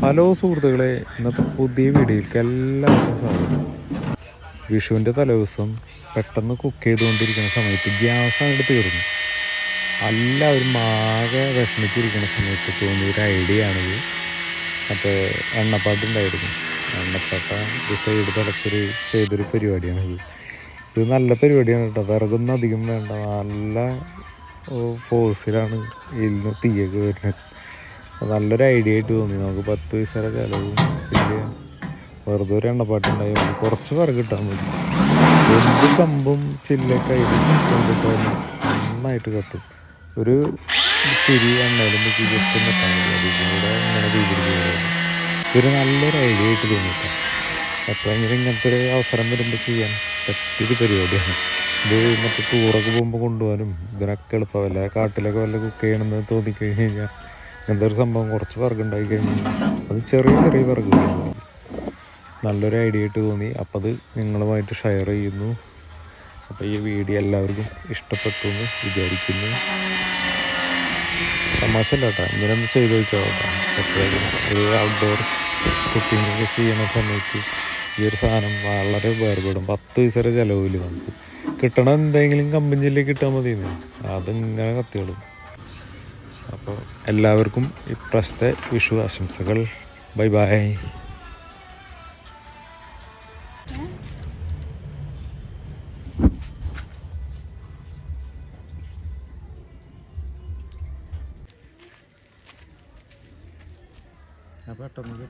Hello സുഹൃത്തുക്കളെ, ഇന്നത്തെ പുതിയ വീഡിയോയിലേക്ക് എല്ലാവർക്കും സ്വാഗതം. വിഷുവിൻ്റെ തലേദിവസം പെട്ടെന്ന് കുക്ക് ചെയ്തുകൊണ്ടിരിക്കുന്ന സമയത്ത് ഗ്യാസ് അങ്ങോട്ട് തീർന്നു. എല്ലാവരും ആകെ വിഷമിച്ചിരിക്കുന്ന സമയത്ത് തോന്നിയൊരു ഐഡിയ ആണിത്. മറ്റേ എണ്ണപ്പാട്ടുണ്ടായിരുന്നു, എണ്ണപ്പാട്ട ഒരു സൈഡ് ചെയ്തൊരു പരിപാടിയാണിത്. ഇത് നല്ല പരിപാടിയാണ് കേട്ടോ. വിറകൊന്നും അധികം വേണ്ട, നല്ല ഫോഴ്സിലാണ് ഇതിൽ തീയൊക്കെ വരുന്നത്. നല്ലൊരു ഐഡിയ ആയിട്ട് തോന്നി. നമുക്ക് 10 പൈസയുടെ ചിലവും വലിയ, വെറുതെ ഒരു എണ്ണപ്പാട്ടുണ്ടായി മതി, കുറച്ച് വിറക് കിട്ടാൻ മതി. എന്ത് കമ്പും ചില്ലൊക്കെ അതിൽ കൊണ്ടിട്ടാലും നന്നായിട്ട് കത്തും. ഒരു തിരി എണ്ണയിലും മുക്കി ജസ്റ്റ് നിട്ടാൽ മതി, അതിൽ കൂടെ ഇങ്ങനെ തീ പിടിക്കുക. ഇതൊരു നല്ലൊരു ഐഡിയ ആയിട്ട് തോന്നിയിട്ട് എപ്പോഴെങ്കിലും ഇങ്ങനത്തെ ഒരു അവസരം വരുമ്പോൾ ചെയ്യാൻ പറ്റിയൊരു പരിപാടിയാണ് ഇത്. മറ്റേ ടൂറൊക്കെ പോകുമ്പോൾ കൊണ്ടുപോകാനും ഇതിനൊക്കെ എളുപ്പമല്ല. കാട്ടിലൊക്കെ വല്ല കുക്ക് ചെയ്യണമെന്ന് തോന്നിക്കഴിഞ്ഞ് കഴിഞ്ഞാൽ എന്തൊരു സംഭവം, കുറച്ച് വിറകുണ്ടായി കഴിഞ്ഞ് അത് ചെറിയ ചെറിയ വിറകുകൾ മതി. നല്ലൊരു ഐഡിയ ആയിട്ട് തോന്നി. അപ്പോൾ അത് നിങ്ങളുമായിട്ട് ഷെയർ ചെയ്യുന്നു. അപ്പോൾ ഈ വീഡിയോ എല്ലാവർക്കും ഇഷ്ടപ്പെട്ടു എന്ന് വിചാരിക്കുന്നു. തമാശ അല്ല കേട്ടോ, ഇങ്ങനെ ഒന്ന് ചെയ്ത് നോക്കാം കേട്ടോ. എപ്പോഴും ഒരു ഔട്ട്ഡോർ കുക്കിംഗ് ഒക്കെ ചെയ്യണ സമയത്ത് ഈ ഒരു സാധനം വളരെ ഉപകാരപ്പെടും. 10 പൈസയുടെ ചിലവില്ല. നമുക്ക് കിട്ടണ എന്തെങ്കിലും കമ്പനി ജില്ലയിൽ കിട്ടാൻ മതി, അതിങ്ങനെ കത്തിയോളും. അപ്പോൾ എല്ലാവർക്കും ഇപ്രാവശ്യത്തെ വിഷു ആശംസകൾ. Bye bye. പെട്ടെന്ന്